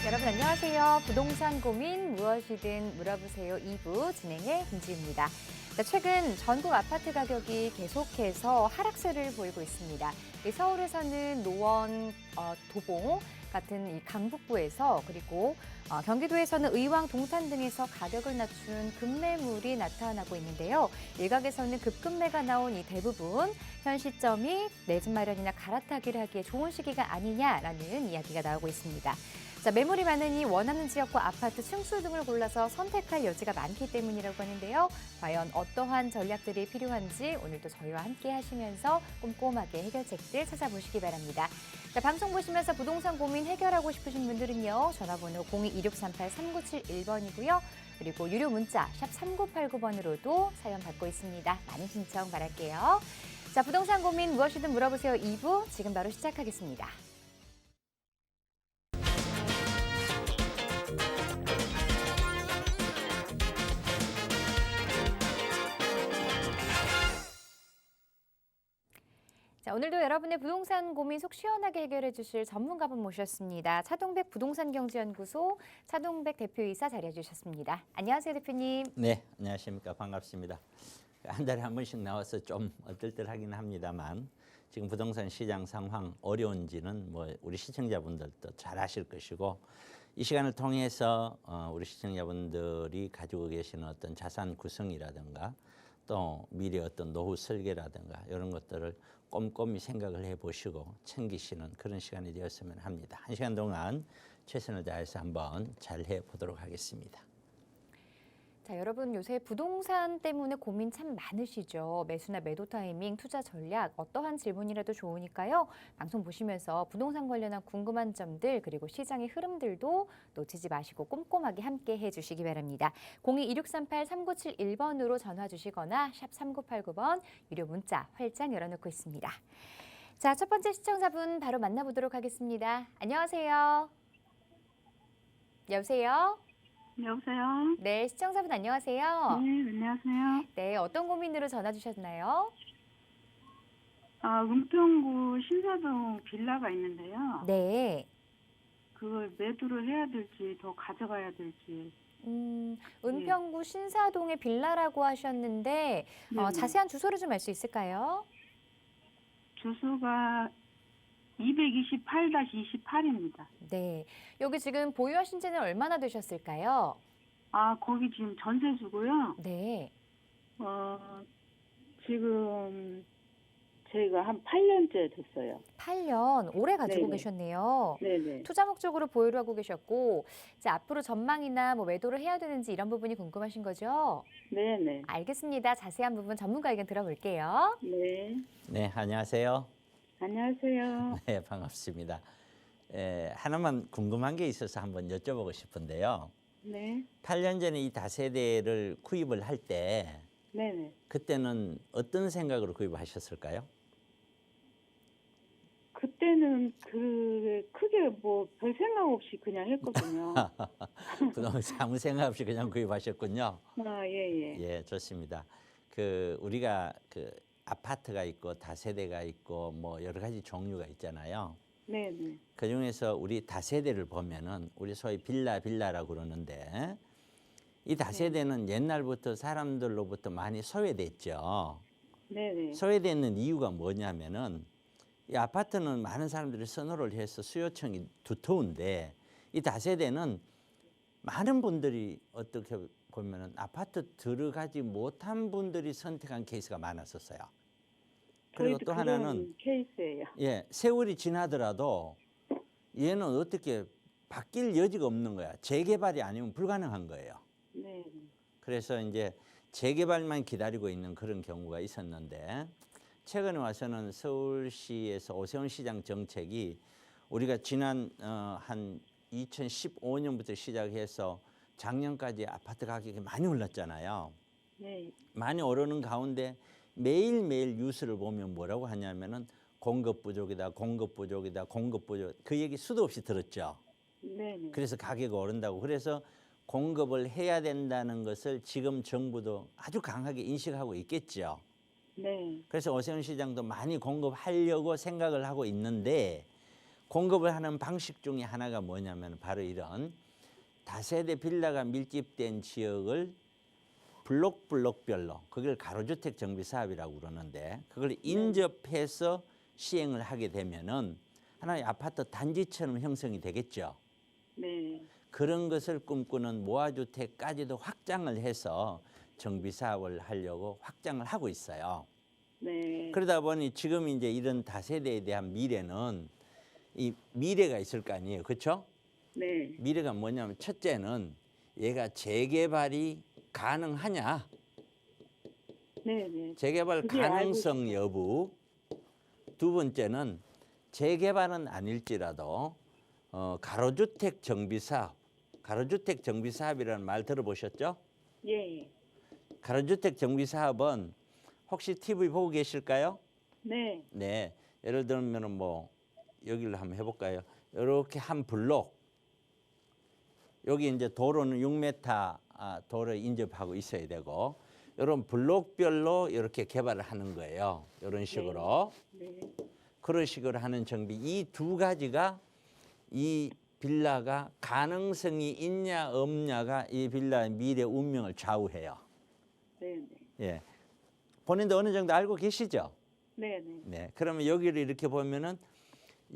여러분 안녕하세요. 부동산 고민 무엇이든 물어보세요 2부 진행의 김지우입니다. 최근 전국 아파트 가격이 계속해서 하락세를 보이고 있습니다. 서울에서는 노원, 도봉 같은 이 강북부에서 그리고 경기도에서는 의왕, 동탄 등에서 가격을 낮춘 급매물이 나타나고 있는데요. 일각에서는 급급매가 나온 이 대부분 현 시점이 내 집 마련이나 갈아타기를 하기에 좋은 시기가 아니냐라는 이야기가 나오고 있습니다. 매물이 많으니 원하는 지역과 아파트 층수 등을 골라서 선택할 여지가 많기 때문이라고 하는데요. 과연 어떠한 전략들이 필요한지 오늘도 저희와 함께 하시면서 꼼꼼하게 해결책들 찾아보시기 바랍니다. 방송 보시면서 부동산 고민 해결하고 싶으신 분들은요. 전화번호 02-2638-3971번이고요. 그리고 유료 문자 샵 3989번으로도 사연 받고 있습니다. 많은 신청 바랄게요. 부동산 고민 무엇이든 물어보세요 2부 지금 바로 시작하겠습니다. 오늘도 여러분의 부동산 고민 속 시원하게 해결해 주실 전문가분 모셨습니다. 차동백 부동산경제연구소 차동백 대표이사 자리해 주셨습니다. 안녕하세요, 대표님. 네, 안녕하십니까. 반갑습니다. 한 달에 한 번씩 나와서 좀 얼떨떨하긴 합니다만 지금 부동산 시장 상황 어려운지는 뭐 우리 시청자분들도 잘 아실 것이고 이 시간을 통해서 우리 시청자분들이 가지고 계시는 어떤 자산 구성이라든가 또 미래 어떤 노후 설계라든가 이런 것들을 꼼꼼히 생각을 해보시고 챙기시는 그런 시간이 되었으면 합니다. 한 시간 동안 최선을 다해서 한번 잘 해보도록 하겠습니다. 여러분 요새 부동산 때문에 고민 참 많으시죠? 매수나 매도 타이밍, 투자 전략, 어떠한 질문이라도 좋으니까요. 방송 보시면서 부동산 관련한 궁금한 점들 그리고 시장의 흐름들도 놓치지 마시고 꼼꼼하게 함께 해주시기 바랍니다. 02-2638-3971번으로 전화 주시거나 샵 3989번 유료 문자 활짝 열어놓고 있습니다. 첫 번째 시청자분 바로 만나보도록 하겠습니다. 안녕하세요. 여보세요? 여보세요? 네, 시청자분 안녕하세요. 네, 안녕하세요. 네, 어떤 고민으로 전화 주셨나요? 은평구 신사동 빌라가 있는데요. 네. 그걸 매도를 해야 될지 더 가져가야 될지. 은평구 신사동의 빌라라고 하셨는데 네네. 자세한 주소를 좀 알 수 있을까요? 주소가 228-28입니다. 네. 여기 지금 보유하신 지는 얼마나 되셨을까요? 거기 지금 전세 주고요. 네. 지금 저희가 한 8년째 됐어요. 8년, 오래 가지고 네네. 계셨네요. 네네. 투자 목적으로 보유를 하고 계셨고 이제 앞으로 전망이나 뭐 매도를 해야 되는지 이런 부분이 궁금하신 거죠? 네네. 알겠습니다. 자세한 부분 전문가 의견 들어볼게요. 네. 네, 안녕하세요. 안녕하세요. 네, 반갑습니다. 하나만 궁금한 게 있어서 한번 여쭤보고 싶은데요. 네. 8년 전에 이 다세대를 구입을 할 때 네네. 그때는 어떤 생각으로 구입하셨을까요? 그때는 크게 뭐 별 생각 없이 그냥 했거든요. 그동안 아무 생각 없이 그냥 구입하셨군요. 예. 예, 좋습니다. 우리가 아파트가 있고 다세대가 있고 뭐 여러 가지 종류가 있잖아요. 네네. 그 중에서 우리 다세대를 보면은 우리 소위 빌라라고 그러는데 이 다세대는 옛날부터 사람들로부터 많이 소외됐죠. 네네. 소외되는 이유가 뭐냐면은 이 아파트는 많은 사람들이 선호를 해서 수요층이 두터운데 이 다세대는 많은 분들이 어떻게 보면은 아파트 들어가지 못한 분들이 선택한 케이스가 많았었어요. 그리고 또 하나는 케이스예요. 세월이 지나더라도 얘는 어떻게 바뀔 여지가 없는 거야. 재개발이 아니면 불가능한 거예요. 네. 그래서 이제 재개발만 기다리고 있는 그런 경우가 있었는데 최근에 와서는 서울시에서 오세훈 시장 정책이 우리가 지난 한 2015년부터 시작해서 작년까지 아파트 가격이 많이 올랐잖아요. 네. 많이 오르는 가운데 매일매일 뉴스를 보면 뭐라고 하냐면은 공급 부족이다. 그 얘기 수도 없이 들었죠. 네. 그래서 가격이 오른다고. 그래서 공급을 해야 된다는 것을 지금 정부도 아주 강하게 인식하고 있겠죠. 네. 그래서 오세훈 시장도 많이 공급하려고 생각을 하고 있는데 공급을 하는 방식 중에 하나가 뭐냐면 바로 이런 다세대 빌라가 밀집된 지역을 블록별로 그걸 가로주택 정비 사업이라고 그러는데 그걸 인접해서 시행을 하게 되면은 하나의 아파트 단지처럼 형성이 되겠죠. 네. 그런 것을 꿈꾸는 모아주택까지도 확장을 해서 정비 사업을 하려고 확장을 하고 있어요. 네. 그러다 보니 지금 이제 이런 다세대에 대한 미래는 이 미래가 있을 거 아니에요. 그렇죠? 네. 미래가 뭐냐면 첫째는 얘가 재개발이 가능하냐? 네. 네. 재개발 그게 알고 가능성 싶어요. 여부. 두 번째는 재개발은 아닐지라도 가로주택 정비 사업. 가로주택 정비 사업이라는 말 들어보셨죠? 예. 가로주택 정비 사업은 혹시 TV 보고 계실까요? 네. 네. 예를 들면 뭐 여기를 한번 해볼까요? 이렇게 한 블록. 여기 이제 도로는 6m 도로 인접하고 있어야 되고 이런 블록별로 이렇게 개발을 하는 거예요. 이런 식으로. 네. 그런 식으로 하는 정비. 이 두 가지가 이 빌라가 가능성이 있냐 없냐가 이 빌라의 미래 운명을 좌우해요. 네. 네. 예. 본인도 어느 정도 알고 계시죠? 네. 네. 네. 그러면 여기를 이렇게 보면은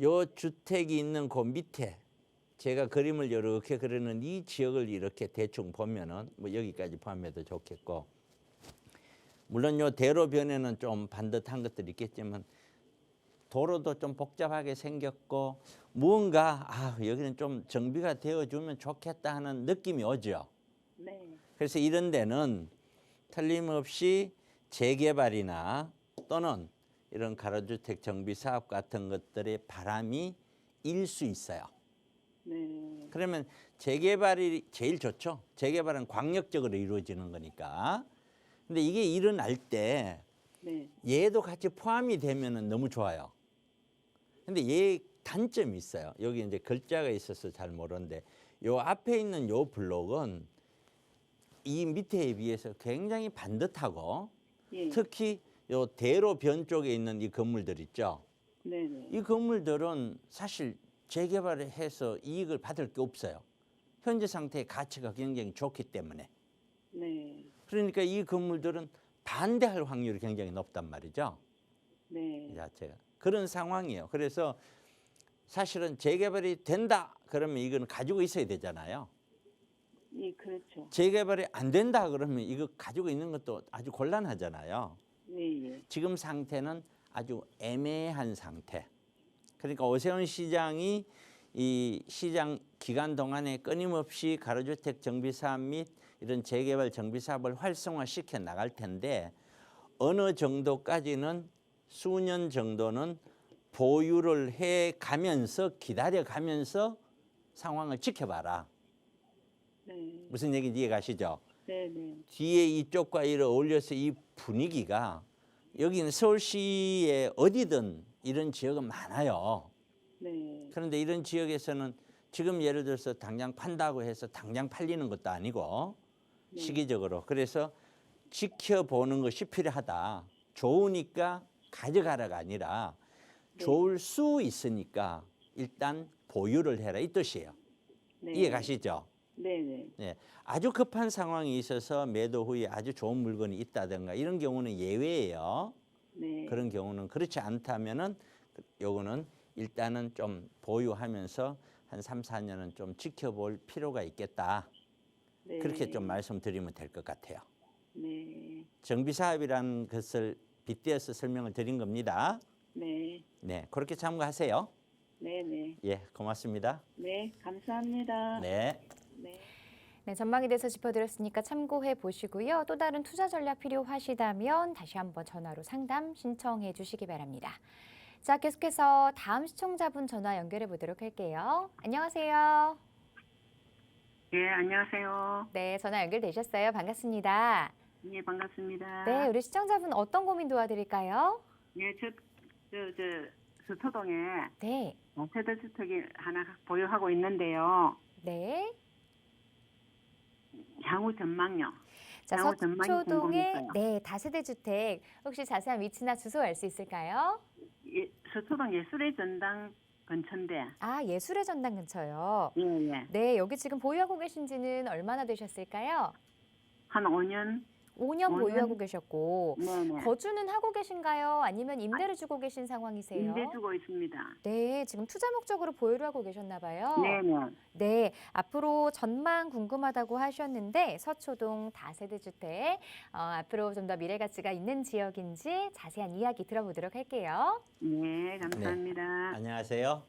요 주택이 있는 그 밑에 제가 그림을 이렇게 그리는 이 지역을 이렇게 대충 보면은 뭐 여기까지 포함해도 좋겠고 물론 요 대로변에는 좀 반듯한 것들이 있겠지만 도로도 좀 복잡하게 생겼고 무언가 여기는 좀 정비가 되어주면 좋겠다 하는 느낌이 오죠. 네. 그래서 이런 데는 틀림없이 재개발이나 또는 이런 가로주택 정비 사업 같은 것들의 바람이 일 수 있어요. 네. 그러면 재개발이 제일 좋죠. 재개발은 광역적으로 이루어지는 거니까. 근데 이게 일어날 때 네. 얘도 같이 포함이 되면은 너무 좋아요. 근데 얘 단점이 있어요. 여기 이제 글자가 있어서 잘 모르는데 요 앞에 있는 요 블록은 이 밑에에 비해서 굉장히 반듯하고 예. 특히 요 대로변 쪽에 있는 이 건물들 있죠. 네. 네. 이 건물들은 사실 재개발을 해서 이익을 받을 게 없어요. 현재 상태의 가치가 굉장히 좋기 때문에. 네. 그러니까 이 건물들은 반대할 확률이 굉장히 높단 말이죠. 네. 이 자체가. 그런 상황이에요. 그래서 사실은 재개발이 된다 그러면 이건 가지고 있어야 되잖아요. 예, 그렇죠. 재개발이 안 된다 그러면 이거 가지고 있는 것도 아주 곤란하잖아요. 예, 예. 지금 상태는 아주 애매한 상태. 그러니까 오세훈 시장이 이 시장 기간 동안에 끊임없이 가로주택 정비 사업 및 이런 재개발 정비 사업을 활성화시켜 나갈 텐데 어느 정도까지는 수년 정도는 보유를 해 가면서 기다려 가면서 상황을 지켜봐라. 네. 무슨 얘기인지 이해가시죠? 네, 네. 뒤에 이쪽과 이를 어울려서 이 분위기가 여기는 서울시에 어디든 이런 지역은 많아요. 네. 그런데 이런 지역에서는 지금 예를 들어서 당장 판다고 해서 당장 팔리는 것도 아니고 네. 시기적으로. 그래서 지켜보는 것이 필요하다. 좋으니까 가져가라가 아니라 네. 좋을 수 있으니까 일단 보유를 해라 이 뜻이에요. 네. 이해 가시죠? 네, 네. 네, 아주 급한 상황이 있어서 매도 후에 아주 좋은 물건이 있다든가 이런 경우는 예외예요. 네. 그런 경우는 그렇지 않다면은 요거는 일단은 좀 보유하면서 한 3, 4년은 좀 지켜볼 필요가 있겠다. 네. 그렇게 좀 말씀드리면 될 것 같아요. 네. 정비 사업이라는 것을 빗대어서 설명을 드린 겁니다. 네. 네, 그렇게 참고하세요. 네, 네. 예, 고맙습니다. 네, 감사합니다. 네. 네. 네, 전망에 대해서 짚어드렸으니까 참고해 보시고요. 또 다른 투자 전략 필요하시다면 다시 한번 전화로 상담 신청해 주시기 바랍니다. 자, 계속해서 다음 시청자분 전화 연결해 보도록 할게요. 안녕하세요. 예, 안녕하세요. 네, 전화 연결되셨어요. 반갑습니다. 예, 반갑습니다. 네, 우리 시청자분 어떤 고민 도와드릴까요? 예, 서초동에 네, 세대 주택이 하나 보유하고 있는데요. 네. 향후 전망요. 자, 향후 전망이 서초동의 궁금했어요. 네, 다세대 주택 혹시 자세한 위치나 주소 알 수 있을까요? 예, 서초동 예술의 전당 번천대. 아, 예술의 전당 근처요. 예, 예. 네, 여기 지금 보유하고 계신 지는 얼마나 되셨을까요? 한 5년? 5년 5년? 보유하고 계셨고, 네네. 거주는 하고 계신가요? 아니면 임대를 주고 계신 상황이세요? 임대 주고 있습니다. 네, 지금 투자 목적으로 보유를 하고 계셨나 봐요. 네네. 네, 앞으로 전망 궁금하다고 하셨는데 서초동 다세대 주택, 앞으로 좀 더 미래 가치가 있는 지역인지 자세한 이야기 들어보도록 할게요. 예, 감사합니다. 안녕하세요.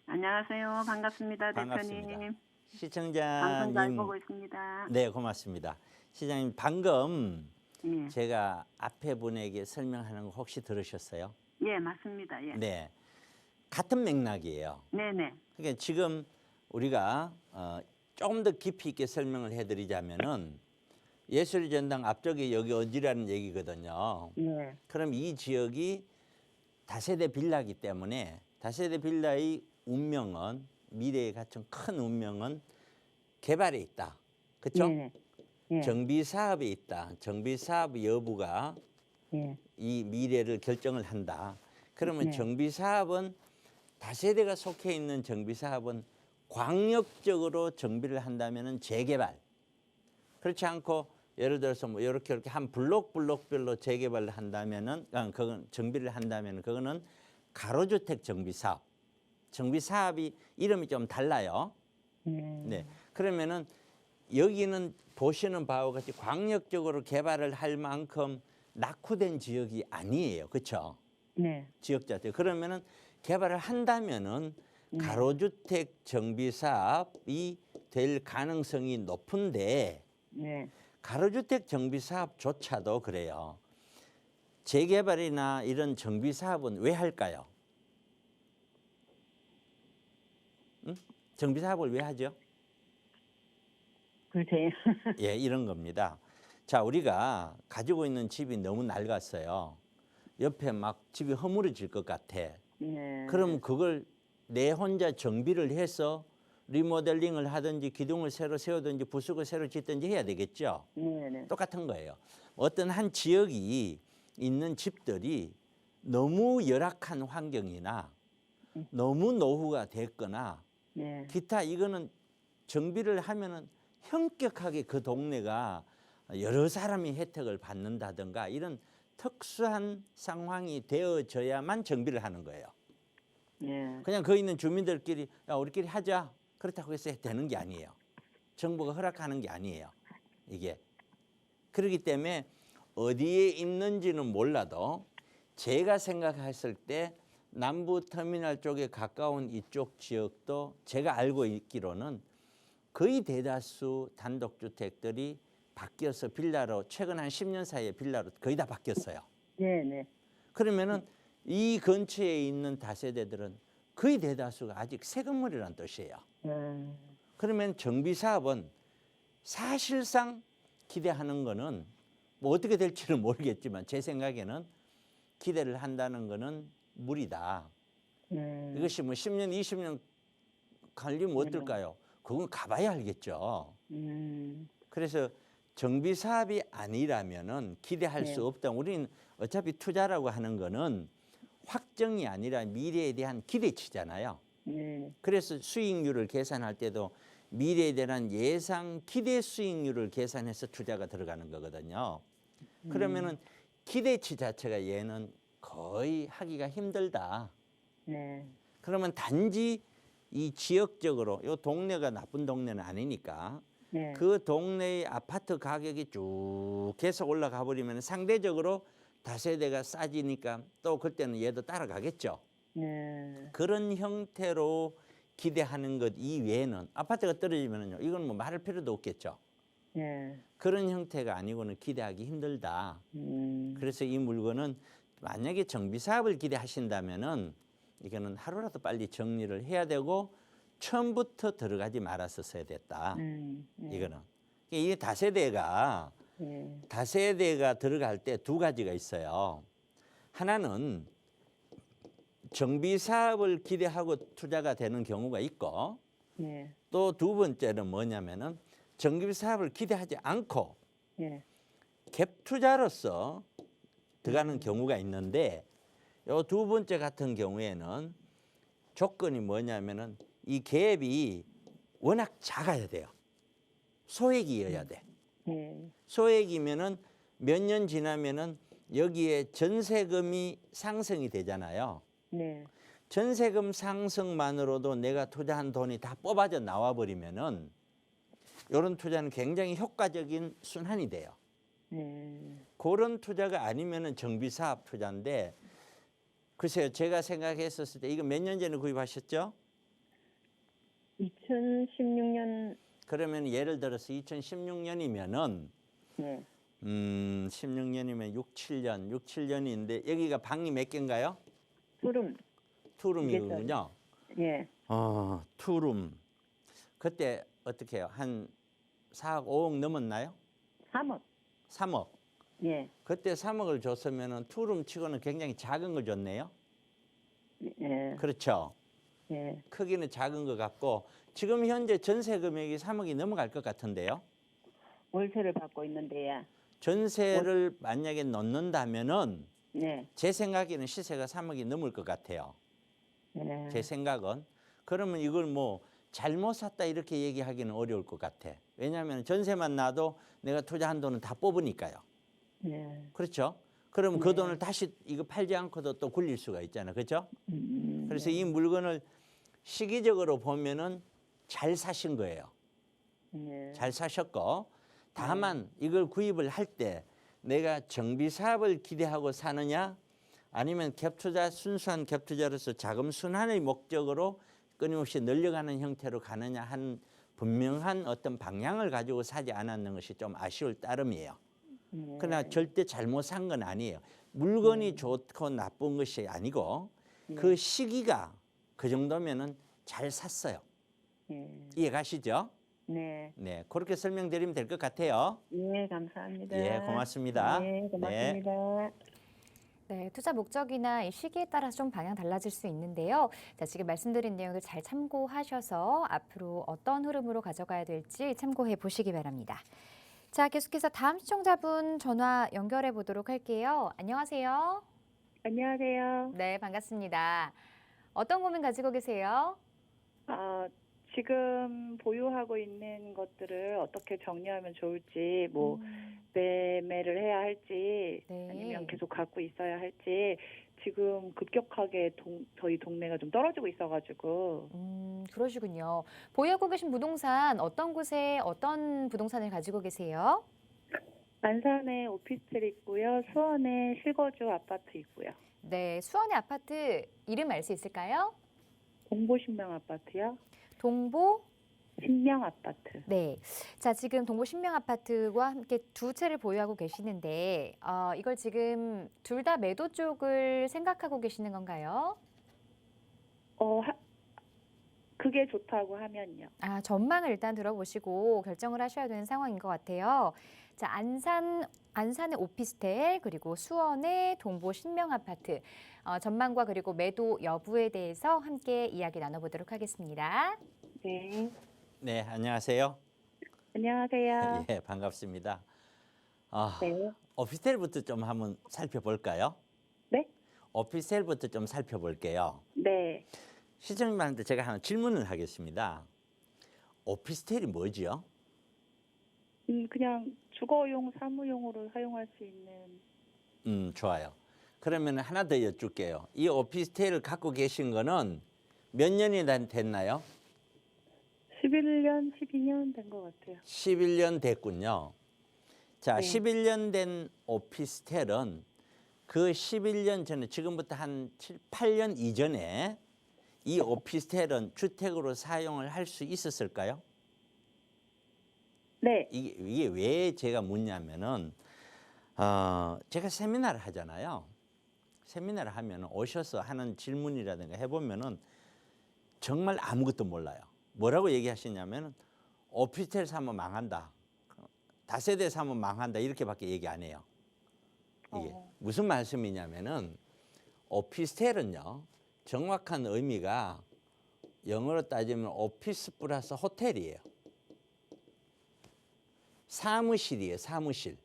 안녕하세요. 반갑습니다, 반갑습니다. 대표님. 방송 잘 시청자님, 보고 있습니다. 네, 고맙습니다. 시장님, 방금 예, 제가 앞에 분에게 설명하는 거 혹시 들으셨어요? 예, 맞습니다. 예. 네, 같은 맥락이에요. 네네. 그러니까 지금 우리가 조금 더 깊이 있게 설명을 해드리자면은 예술의 전당 앞쪽에 여기 어디라는 얘기거든요. 예, 그럼 이 지역이 다세대 빌라이기 때문에 다세대 빌라의 운명은 미래에 갖춘 큰 운명은 개발에 있다. 그렇죠? 네네. 예, 정비 사업에 있다. 정비 사업 여부가 예, 이 미래를 결정을 한다. 그러면 네. 정비 사업은 다세대가 속해 있는 정비 사업은 광역적으로 정비를 한다면은 재개발. 그렇지 않고 예를 들어서 뭐 이렇게 한 블록별로 재개발을 한다면은 그건 정비를 한다면은 그거는 가로주택 정비 사업. 정비 사업이 이름이 좀 달라요. 네. 그러면은 여기는 보시는 바와 같이 광역적으로 개발을 할 만큼 낙후된 지역이 아니에요. 그렇죠? 네. 지역 자체. 그러면은 개발을 한다면은 가로주택 정비 사업이 될 가능성이 높은데 네. 가로주택 정비 사업조차도 그래요. 재개발이나 이런 정비 사업은 왜 할까요? 응? 정비 사업을 왜 하죠? 글쎄요. 예, 이런 겁니다. 자, 우리가 가지고 있는 집이 너무 낡았어요. 옆에 막 집이 허물어질 것 같아. 네. 그럼 그걸 내 혼자 정비를 해서 리모델링을 하든지 기둥을 새로 세우든지 부숙을 새로 짓든지 해야 되겠죠. 네네. 똑같은 거예요. 어떤 한 지역이 있는 집들이 너무 열악한 환경이나 너무 노후가 됐거나 네. 기타 이거는 정비를 하면은 현격하게 그 동네가 여러 사람이 혜택을 받는다든가 이런 특수한 상황이 되어져야만 정비를 하는 거예요. 네. 그냥 거기 있는 주민들끼리 야, 우리끼리 하자. 그렇다고 해서 되는 게 아니에요. 정부가 허락하는 게 아니에요. 이게. 그렇기 때문에 어디에 있는지는 몰라도 제가 생각했을 때 남부 터미널 쪽에 가까운 이쪽 지역도 제가 알고 있기로는 거의 대다수 단독주택들이 바뀌어서 빌라로 최근 한 10년 사이에 빌라로 거의 다 바뀌었어요. 네네. 그러면은 이 근처에 있는 다세대들은 거의 대다수가 아직 새 건물이라는 뜻이에요. 그러면 정비 사업은 사실상 기대하는 거는 뭐 어떻게 될지는 모르겠지만 제 생각에는 기대를 한다는 거는 무리다. 이것이 뭐 10년, 20년 걸리면 어떨까요? 그건 가봐야 알겠죠. 그래서 정비 사업이 아니라면은 기대할 네. 수 없다. 우리는 어차피 투자라고 하는 거는 확정이 아니라 미래에 대한 기대치잖아요. 네. 그래서 수익률을 계산할 때도 미래에 대한 예상 기대 수익률을 계산해서 투자가 들어가는 거거든요. 그러면은 기대치 자체가 얘는 거의 하기가 힘들다. 네. 그러면 단지 이 지역적으로 이 동네가 나쁜 동네는 아니니까 네. 그 동네의 아파트 가격이 쭉 계속 올라가 버리면 상대적으로 다세대가 싸지니까 또 그때는 얘도 따라가겠죠. 네. 그런 형태로 기대하는 것 이외에는 아파트가 떨어지면요, 이건 뭐 말할 필요도 없겠죠. 네. 그런 형태가 아니고는 기대하기 힘들다. 그래서 이 물건은 만약에 정비 사업을 기대하신다면은 이거는 하루라도 빨리 정리를 해야 되고 처음부터 들어가지 말았었어야 됐다. 네. 이거는 이 다세대가 네. 다세대가 들어갈 때 두 가지가 있어요. 하나는 정비 사업을 기대하고 투자가 되는 경우가 있고 네. 또 두 번째는 뭐냐면은 정비 사업을 기대하지 않고 네. 갭 투자로서 들어가는 경우가 있는데 요 두 번째 같은 경우에는 조건이 뭐냐면은 이 갭이 워낙 작아야 돼요. 소액이어야 돼. 네. 소액이면은 몇 년 지나면은 여기에 전세금이 상승이 되잖아요. 네. 전세금 상승만으로도 내가 투자한 돈이 다 뽑아져 나와 버리면은 이런 투자는 굉장히 효과적인 순환이 돼요. 그런 투자가 아니면은 정비사업 투자인데 글쎄요, 제가 생각했었을 때 이거 몇 년 전에 구입하셨죠? 2016년. 그러면 예를 들어서 2016년이면은 네. 16년이면 6, 7년인데 여기가 방이 몇 개인가요? 소름. 투룸이군요. 예. 투룸. 그때 어떻게 해요? 한 4억, 5억 넘었나요? 3억. 3억. 예. 그때 3억을 줬으면은 투룸 치고는 굉장히 작은 걸 줬네요. 예. 그렇죠. 예. 크기는 작은 것 같고 지금 현재 전세 금액이 3억이 넘어갈 것 같은데요. 월세를 받고 있는데요. 전세를 만약에 넣는다면은 네. 제 생각에는 시세가 3억이 넘을 것 같아요. 네. 제 생각은. 그러면 이걸 뭐 잘못 샀다 이렇게 얘기하기는 어려울 것 같아. 왜냐하면 전세만 놔도 내가 투자한 돈은 다 뽑으니까요. 네. 그렇죠? 그러면 그 돈을 다시 이거 팔지 않고도 또 굴릴 수가 있잖아요. 그렇죠? 그래서 이 물건을 시기적으로 보면은 잘 사신 거예요. 네. 잘 사셨고 다만 이걸 구입을 할 때 내가 정비 사업을 기대하고 사느냐 아니면 갭투자 순수한 갭투자로서 자금 순환의 목적으로 끊임없이 늘려가는 형태로 가느냐 한 분명한 어떤 방향을 가지고 사지 않았는 것이 좀 아쉬울 따름이에요. 그러나 절대 잘못 산 건 아니에요. 물건이 좋고 나쁜 것이 아니고 그 시기가 그 정도면은 잘 샀어요. 이해 가시죠? 네. 네, 그렇게 설명드리면 될 것 같아요. 예, 감사합니다. 예, 고맙습니다. 네, 고맙습니다. 네, 투자 목적이나 이 시기에 따라서 좀 방향 달라질 수 있는데요. 자, 지금 말씀드린 내용을 잘 참고하셔서 앞으로 어떤 흐름으로 가져가야 될지 참고해 보시기 바랍니다. 자, 계속해서 다음 시청자분 전화 연결해 보도록 할게요. 안녕하세요. 안녕하세요. 네, 반갑습니다. 어떤 고민 가지고 계세요? 지금 보유하고 있는 것들을 어떻게 정리하면 좋을지, 뭐 매매를 해야 할지, 네. 아니면 계속 갖고 있어야 할지, 지금 급격하게 저희 동네가 좀 떨어지고 있어가지고. 그러시군요. 보유하고 계신 부동산 어떤 곳에 어떤 부동산을 가지고 계세요? 안산에 오피스텔 있고요, 수원에 실거주 아파트 있고요. 네, 수원의 아파트 이름 알 수 있을까요? 동보신명 아파트요. 동보 신명 아파트. 네. 자, 지금 동보 신명 아파트와 함께 두 채를 보유하고 계시는데, 이걸 지금 둘 다 매도 쪽을 생각하고 계시는 건가요? 그게 좋다고 하면요. 전망을 일단 들어보시고 결정을 하셔야 되는 상황인 것 같아요. 자, 안산의 오피스텔, 그리고 수원의 동보 신명 아파트, 전망과 그리고 매도 여부에 대해서 함께 이야기 나눠보도록 하겠습니다. 네. 네, 안녕하세요. 안녕하세요. 예, 반갑습니다. 네. 오피스텔부터 좀 한번 살펴볼까요? 네? 오피스텔부터 좀 살펴볼게요. 네. 시청자님한테 제가 하나 질문을 하겠습니다. 오피스텔이 뭐지요? 그냥 주거용, 사무용으로 사용할 수 있는. 좋아요. 그러면 하나 더 여쭐게요. 이 오피스텔을 갖고 계신 거는 몇 년이 됐나요? 11년, 12년 된 것 같아요. 11년 됐군요. 자, 네. 11년 된 오피스텔은 그 11년 전에 지금부터 한 7, 8년 이전에 이 오피스텔은 주택으로 사용을 할 수 있었을까요? 네. 이게 왜 제가 묻냐면은 제가 세미나를 하잖아요. 세미나를 하면 오셔서 하는 질문이라든가 해보면은 정말 아무것도 몰라요. 뭐라고 얘기하시냐면은 오피스텔 사면 망한다. 다세대 사면 망한다. 이렇게밖에 얘기 안 해요. 이게 무슨 말씀이냐면은 오피스텔은요. 정확한 의미가 영어로 따지면 오피스 플러스 호텔이에요. 사무실이에요. 사무실.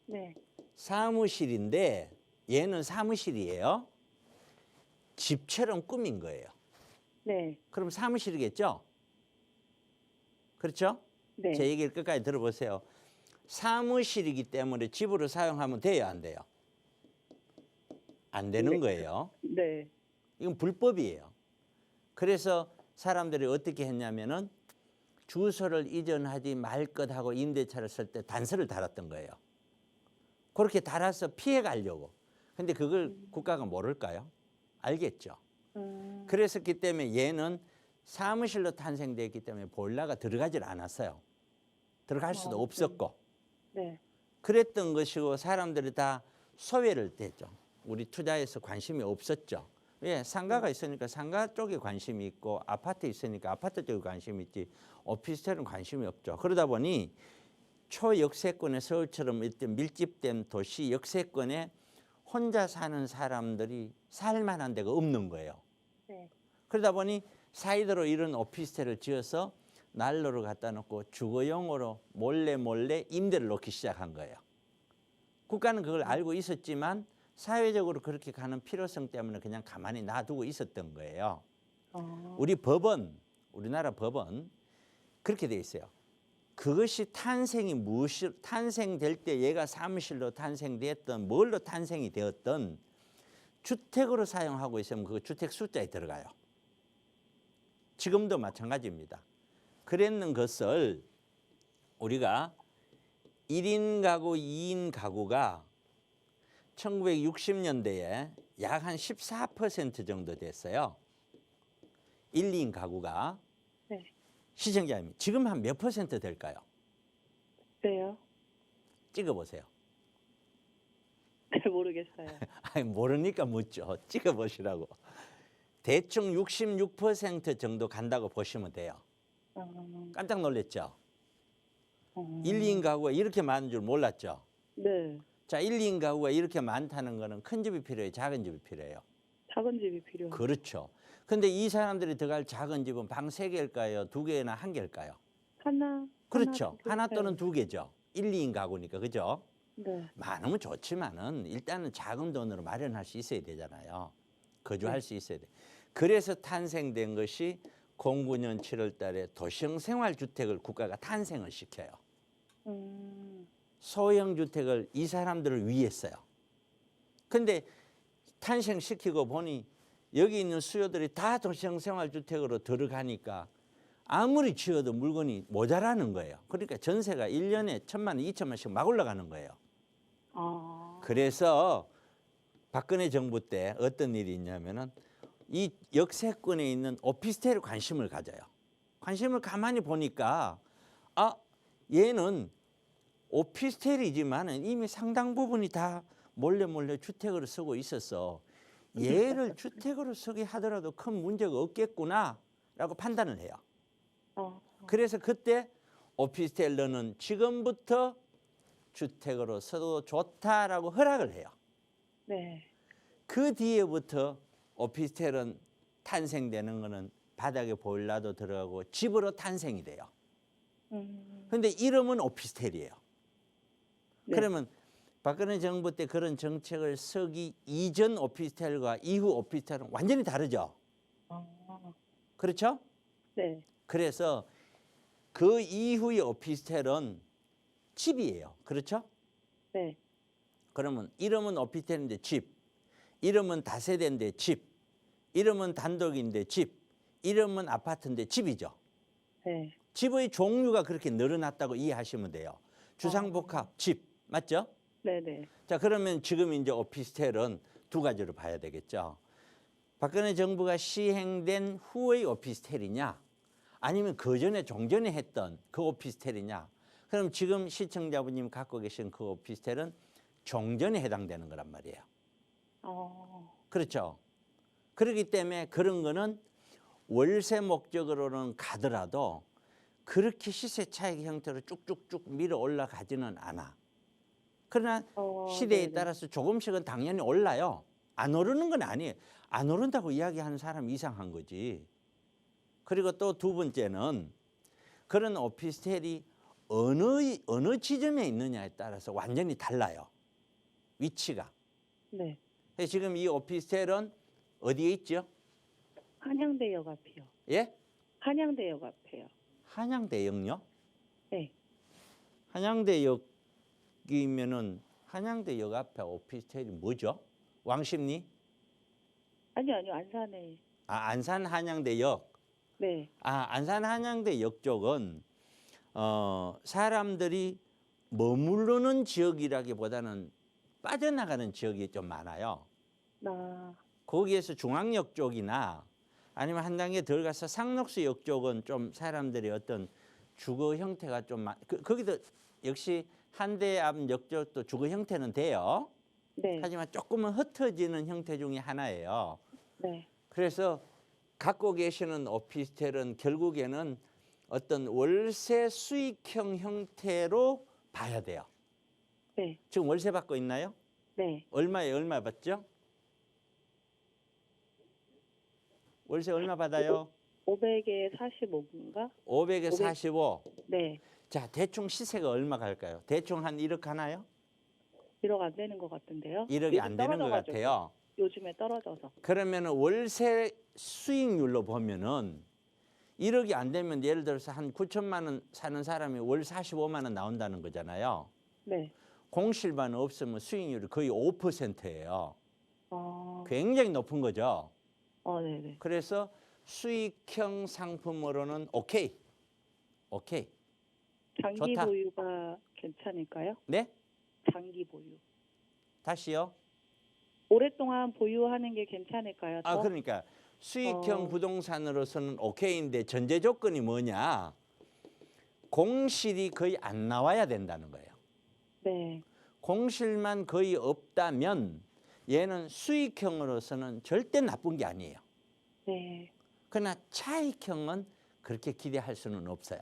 네. 사무실인데 얘는 사무실이에요. 집처럼 꾸민 거예요. 네. 그럼 사무실이겠죠? 그렇죠? 네. 제 얘기를 끝까지 들어보세요. 사무실이기 때문에 집으로 사용하면 돼요, 안 돼요? 안 되는 네. 거예요. 네. 이건 불법이에요. 그래서 사람들이 어떻게 했냐면은 주소를 이전하지 말 것하고 임대차를 쓸 때 단서를 달았던 거예요. 그렇게 달아서 피해 가려고. 근데 그걸 국가가 모를까요? 알겠죠. 그랬었기 때문에 얘는 사무실로 탄생됐기 때문에 보일러가 들어가질 않았어요. 들어갈 수도 없었고. 네. 그랬던 것이고 사람들이 다 소외를 됐죠. 우리 투자에서 관심이 없었죠. 왜? 상가가 있으니까 상가 쪽에 관심이 있고 아파트 있으니까 아파트 쪽에 관심이 있지 오피스텔은 관심이 없죠. 그러다 보니 초역세권의 서울처럼 이렇게 밀집된 도시 역세권에 혼자 사는 사람들이 살 만한 데가 없는 거예요. 네. 그러다 보니 사이드로 이런 오피스텔을 지어서 난로를 갖다 놓고 주거용으로 몰래 임대를 놓기 시작한 거예요. 국가는 그걸 알고 있었지만 사회적으로 그렇게 가는 필요성 때문에 그냥 가만히 놔두고 있었던 거예요. 우리 법은, 우리나라 법은 그렇게 돼 있어요. 그것이 탄생될 때 얘가 사무실로 탄생되었던 뭘로 탄생이 되었던 주택으로 사용하고 있으면 그 주택 숫자에 들어가요. 지금도 마찬가지입니다. 그랬는 것을 우리가 1인 가구, 2인 가구가 1960년대에 약 한 14% 정도 됐어요. 1, 2인 가구가. 네. 시청자님, 지금 한 몇 퍼센트 될까요? 네요. 찍어보세요. 잘 모르겠어요. 아니, 모르니까 묻죠. 찍어보시라고. 대충 66% 정도 간다고 보시면 돼요. 깜짝 놀랐죠? 1, 2인 가구가 이렇게 많은 줄 몰랐죠? 네. 자, 1, 2인 가구가 이렇게 많다는 거는 큰 집이 필요해요? 작은 집이 필요해요? 작은 집이 필요해요. 그렇죠. 근데 이 사람들이 들어갈 작은 집은 방 3개일까요? 2개나 1개일까요? 하나. 그렇죠. 하나 하나 또는 2개죠. 1, 2인 가구니까. 그죠? 네. 많으면 좋지만은 일단은 작은 돈으로 마련할 수 있어야 되잖아요. 거주할 수 있어야 돼. 그래서 탄생된 것이 09년 7월 달에 도시형 생활주택을 국가가 탄생을 시켜요. 소형 주택을 이 사람들을 위했어요. 근데 탄생시키고 보니 여기 있는 수요들이 다 도시형 생활주택으로 들어가니까 아무리 지어도 물건이 모자라는 거예요. 그러니까 전세가 1년에 1,000만 원, 2천만 원씩 막 올라가는 거예요. 그래서 박근혜 정부 때 어떤 일이 있냐면은 이 역세권에 있는 오피스텔에 관심을 가져요. 관심을 가만히 보니까 아, 얘는 오피스텔이지만은 이미 상당 부분이 다 몰래 주택으로 쓰고 있었어. 얘를 주택으로 쓰게 하더라도 큰 문제가 없겠구나라고 판단을 해요. 그래서 그때 오피스텔러는 지금부터 주택으로 써도 좋다라고 허락을 해요. 네. 그 뒤에부터 오피스텔은 탄생되는 거는 바닥에 보일러도 들어가고 집으로 탄생이 돼요. 근데 이름은 오피스텔이에요. 네. 그러면 박근혜 정부 때 그런 정책을 서기 이전 오피스텔과 이후 오피스텔은 완전히 다르죠. 그렇죠? 네. 그래서 그 이후의 오피스텔은 집이에요. 그렇죠? 네. 그러면 이름은 오피스텔인데 집, 이름은 다세대인데 집, 이름은 단독인데 집, 이름은 아파트인데 집이죠. 네. 집의 종류가 그렇게 늘어났다고 이해하시면 돼요. 주상복합, 집, 맞죠? 네네. 자, 그러면 지금 이제 오피스텔은 두 가지로 봐야 되겠죠. 박근혜 정부가 시행된 후의 오피스텔이냐, 아니면 그 전에 종전에 했던 그 오피스텔이냐. 그럼 지금 시청자분님 갖고 계신 그 오피스텔은 종전에 해당되는 거란 말이에요. 그렇죠. 그렇기 때문에 그런 거는 월세 목적으로는 가더라도 그렇게 시세 차익 형태로 쭉쭉쭉 밀어 올라가지는 않아. 그러나 시대에 네네. 따라서 조금씩은 당연히 올라요. 안 오르는 건 아니에요. 안 오른다고 이야기하는 사람이 이상한 거지. 그리고 또 두 번째는 그런 오피스텔이 어느 지점에 있느냐에 따라서 완전히 달라요. 위치가. 네. 지금 이 오피스텔은 어디에 있죠? 한양대역 앞이요. 예? 한양대역 앞에요. 한양대역요? 네. 한양대역이면은 한양대역 앞에 오피스텔이 뭐죠? 왕십리? 아니요, 아니요. 안산에. 아, 안산 한양대역. 네. 아, 안산 한양대역 쪽은 사람들이 머무르는 지역이라기보다는 빠져나가는 지역이 좀 많아요. 나. 거기에서 중앙역 쪽이나 아니면 한 단계 덜 가서 상록수역 쪽은 좀 사람들이 어떤 주거 형태가 좀 거기도 역시 한대 앞 역 쪽도 주거 형태는 돼요. 네. 하지만 조금은 흩어지는 형태 중에 하나예요. 네. 그래서 갖고 계시는 오피스텔은 결국에는 어떤 월세 수익형 형태로 봐야 돼요. 네. 지금 월세 받고 있나요? 네. 얼마에 얼마 받죠? 월세 얼마 받아요? 500에 45인가? 500에 45. 네. 자, 대충 시세가 얼마 갈까요? 대충 한 1억 하나요? 1억 안 되는 것 같은데요. 1억이 안 되는 것 떨어져가지고. 같아요. 요즘에 떨어져서. 그러면 월세 수익률로 보면은 1억이 안 되면 예를 들어서 한 9천만 원 사는 사람이 월 45만 원 나온다는 거잖아요. 네. 공실만 없으면 수익률이 거의 5%예요. 굉장히 높은 거죠. 네네. 그래서 수익형 상품으로는 오케이. 장기 좋다. 보유가 괜찮을까요? 네? 장기 보유. 다시요. 오랫동안 보유하는 게 괜찮을까요? 아, 더? 그러니까 수익형 부동산으로서는 오케이인데 전제 조건이 뭐냐? 공실이 거의 안 나와야 된다는 거예요. 네. 공실만 거의 없다면 얘는 수익형으로서는 절대 나쁜 게 아니에요. 네. 그러나 차익형은 그렇게 기대할 수는 없어요.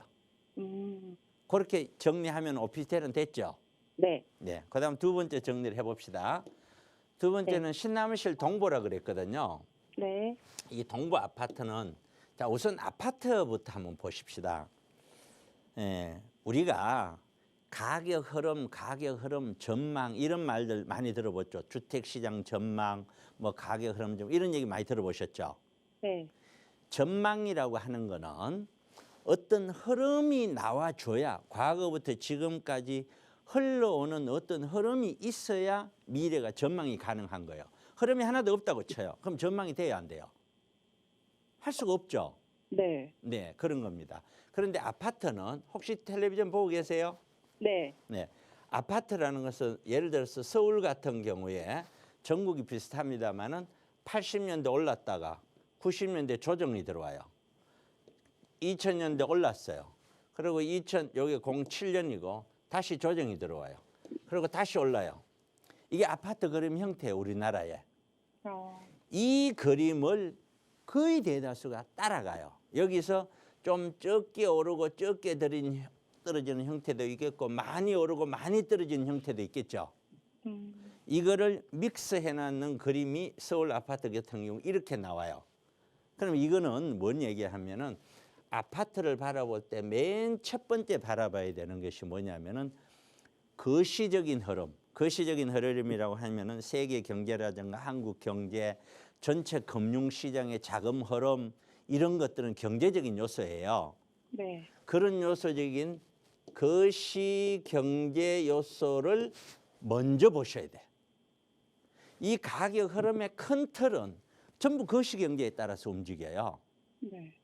그렇게 그렇게 정리하면 오피스텔은 됐죠? 네. 네. 그다음 두 번째 정리를 해봅시다. 두 번째는 신남실 동보라 그랬거든요. 네. 이 동보 아파트는 자 우선 아파트부터 한번 보십시다. 예, 우리가 가격 흐름, 전망 이런 말들 많이 들어봤죠. 주택시장 전망, 뭐 가격 흐름 좀 이런 얘기 많이 들어보셨죠. 네. 전망이라고 하는 거는 어떤 흐름이 나와줘야 과거부터 지금까지 흘러오는 어떤 흐름이 있어야 미래가 전망이 가능한 거예요. 흐름이 하나도 없다고 쳐요. 그럼 전망이 돼야 안 돼요? 할 수가 없죠. 네. 네, 그런 겁니다. 그런데 아파트는 혹시 텔레비전 보고 계세요? 네. 네. 아파트라는 것은 예를 들어서 서울 같은 경우에 전국이 비슷합니다만은 80년대 올랐다가 90년대 조정이 들어와요. 2000년대 올랐어요. 그리고 여기 07년이고 다시 조정이 들어와요. 그리고 다시 올라요. 이게 아파트 그림 형태예요, 우리나라에. 이 그림을 거의 대다수가 따라가요. 여기서 좀 적게 오르고 적게 떨어지는 형태도 있겠고 많이 오르고 많이 떨어지는 형태도 있겠죠. 이거를 믹스해 놨는 그림이 서울 아파트 같은 경우 이렇게 나와요. 그럼 이거는 뭔 얘기하면은 아파트를 바라볼 때 맨 첫 번째 바라봐야 되는 것이 뭐냐면은 거시적인 흐름이라고 하면은 세계 경제라든가 한국 경제, 전체 금융 시장의 자금 흐름 이런 것들은 경제적인 요소예요. 네. 그런 요소적인 거시 경제 요소를 먼저 보셔야 돼. 이 가격 흐름의 큰 틀은 전부 거시 경제에 따라서 움직여요. 네.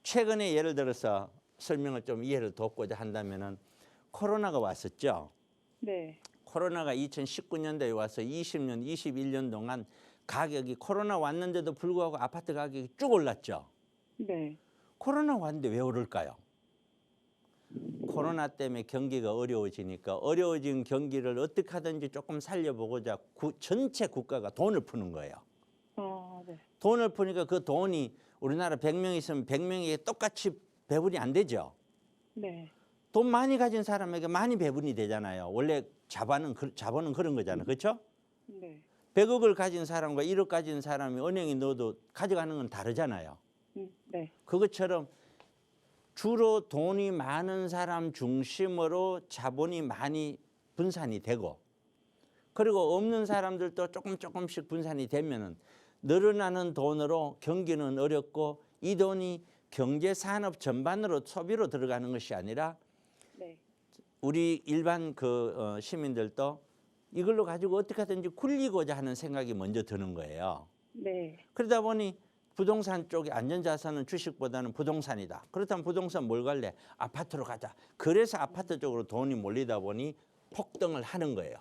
최근에 예를 들어서 설명을 좀 이해를 돕고자 한다면은 코로나가 왔었죠. 네. 코로나가 2019년도에 와서 20년, 21년 동안 가격이 코로나 왔는데도 불구하고 아파트 가격이 쭉 올랐죠. 네. 코로나 왔는데 왜 오를까요? 코로나 때문에 경기가 어려워지니까 어려워진 경기를 어떻게 하든지 조금 살려보고자 전체 국가가 돈을 푸는 거예요. 네. 돈을 푸니까 그 돈이 우리나라 100명 있으면 100명에게 똑같이 배분이 안 되죠. 네. 돈 많이 가진 사람에게 많이 배분이 되잖아요. 원래 자본은 그런 거잖아요. 그렇죠? 네. 100억을 가진 사람과 1억 가진 사람이 은행에 넣어도 가져가는 건 다르잖아요. 네. 그것처럼 주로 돈이 많은 사람 중심으로 자본이 많이 분산이 되고 그리고 없는 사람들도 조금씩 분산이 되면은 늘어나는 돈으로 경기는 어렵고 이 돈이 경제 산업 전반으로 소비로 들어가는 것이 아니라 네. 우리 일반 시민들도 이걸로 가지고 어떻게 하든지 굴리고자 하는 생각이 먼저 드는 거예요. 네. 그러다 보니 부동산 쪽에 안전자산은 주식보다는 부동산이다. 그렇다면 부동산 뭘 갈래? 아파트로 가자. 그래서 아파트 쪽으로 돈이 몰리다 보니 폭등을 하는 거예요.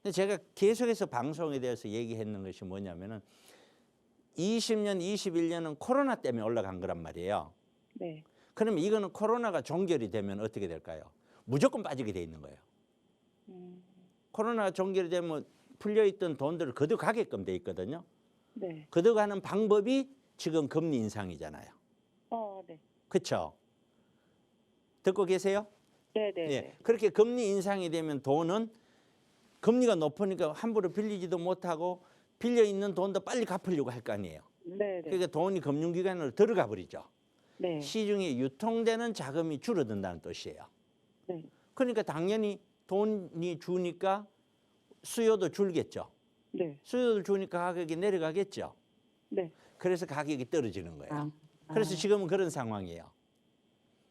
근데 제가 계속해서 방송에 대해서 얘기했는 것이 뭐냐면은 20년, 21년은 코로나 때문에 올라간 거란 말이에요. 네. 그러면 이거는 코로나가 종결이 되면 어떻게 될까요? 무조건 빠지게 돼 있는 거예요. 코로나가 종결이 되면 풀려있던 돈들을 걷어가게끔 돼 있거든요. 네. 걷어가는 방법이 지금 금리 인상이잖아요. 네. 그렇죠? 듣고 계세요? 네, 네. 예. 그렇게 금리 인상이 되면 돈은 금리가 높으니까 함부로 빌리지도 못하고 빌려 있는 돈도 빨리 갚으려고 할 거 아니에요. 네, 네. 그러니까 돈이 금융기관으로 들어가 버리죠. 네. 시중에 유통되는 자금이 줄어든다는 뜻이에요. 네. 그러니까 당연히 돈이 주니까 수요도 줄겠죠. 네. 수요를 주니까 가격이 내려가겠죠. 네. 그래서 가격이 떨어지는 거예요. 아. 그래서 지금은 그런 상황이에요.